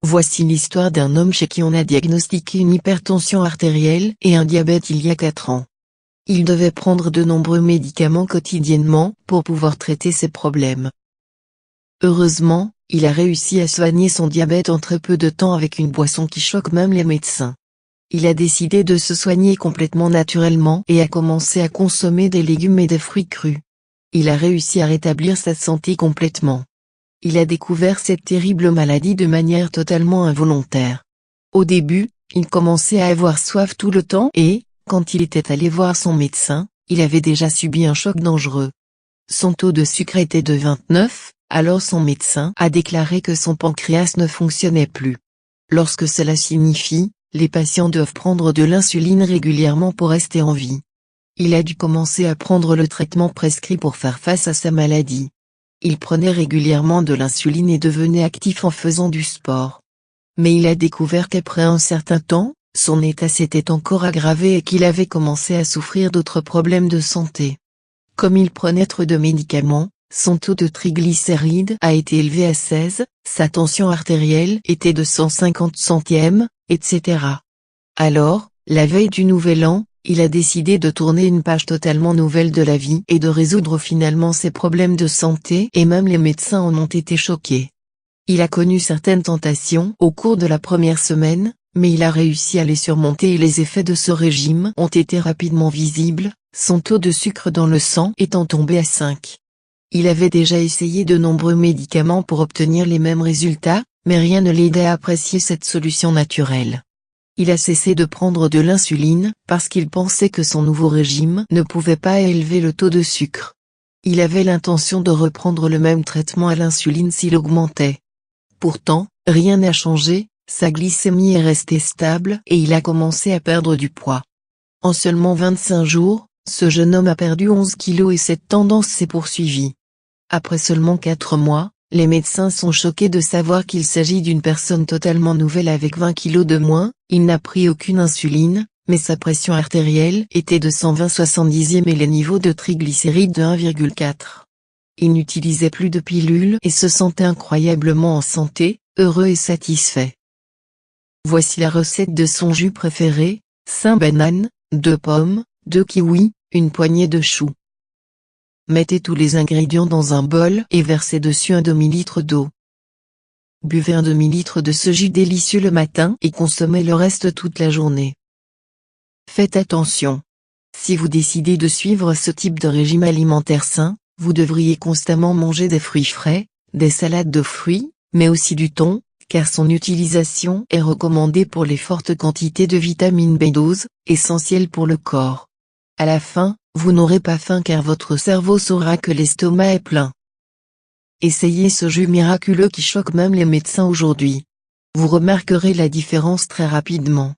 Voici l'histoire d'un homme chez qui on a diagnostiqué une hypertension artérielle et un diabète il y a 4 ans. Il devait prendre de nombreux médicaments quotidiennement pour pouvoir traiter ses problèmes. Heureusement, il a réussi à soigner son diabète en très peu de temps avec une boisson qui choque même les médecins. Il a décidé de se soigner complètement naturellement et a commencé à consommer des légumes et des fruits crus. Il a réussi à rétablir sa santé complètement. Il a découvert cette terrible maladie de manière totalement involontaire. Au début, il commençait à avoir soif tout le temps et, quand il était allé voir son médecin, il avait déjà subi un choc dangereux. Son taux de sucre était de 29, alors son médecin a déclaré que son pancréas ne fonctionnait plus. Lorsque cela signifie, les patients doivent prendre de l'insuline régulièrement pour rester en vie. Il a dû commencer à prendre le traitement prescrit pour faire face à sa maladie. Il prenait régulièrement de l'insuline et devenait actif en faisant du sport. Mais il a découvert qu'après un certain temps, son état s'était encore aggravé et qu'il avait commencé à souffrir d'autres problèmes de santé. Comme il prenait trop de médicaments, son taux de triglycérides a été élevé à 16, sa tension artérielle était de 150 centièmes, etc. Alors, la veille du Nouvel An, il a décidé de tourner une page totalement nouvelle de la vie et de résoudre finalement ses problèmes de santé et même les médecins en ont été choqués. Il a connu certaines tentations au cours de la première semaine, mais il a réussi à les surmonter et les effets de ce régime ont été rapidement visibles, son taux de sucre dans le sang étant tombé à 5. Il avait déjà essayé de nombreux médicaments pour obtenir les mêmes résultats, mais rien ne l'aidait à apprécier cette solution naturelle. Il a cessé de prendre de l'insuline parce qu'il pensait que son nouveau régime ne pouvait pas élever le taux de sucre. Il avait l'intention de reprendre le même traitement à l'insuline s'il augmentait. Pourtant, rien n'a changé, sa glycémie est restée stable et il a commencé à perdre du poids. En seulement 25 jours, ce jeune homme a perdu 11 kilos et cette tendance s'est poursuivie. Après seulement 4 mois, les médecins sont choqués de savoir qu'il s'agit d'une personne totalement nouvelle avec 20 kilos de moins. Il n'a pris aucune insuline, mais sa pression artérielle était de 120/70 et les niveaux de triglycérides de 1,4. Il n'utilisait plus de pilules et se sentait incroyablement en santé, heureux et satisfait. Voici la recette de son jus préféré: 5 bananes, 2 pommes, 2 kiwis, une poignée de choux. Mettez tous les ingrédients dans un bol et versez dessus un demi-litre d'eau. Buvez un demi-litre de ce jus délicieux le matin et consommez le reste toute la journée. Faites attention. Si vous décidez de suivre ce type de régime alimentaire sain, vous devriez constamment manger des fruits frais, des salades de fruits, mais aussi du thon, car son utilisation est recommandée pour les fortes quantités de vitamine B12, essentielle pour le corps. À la fin, vous n'aurez pas faim car votre cerveau saura que l'estomac est plein. Essayez ce jus miraculeux qui choque même les médecins aujourd'hui. Vous remarquerez la différence très rapidement.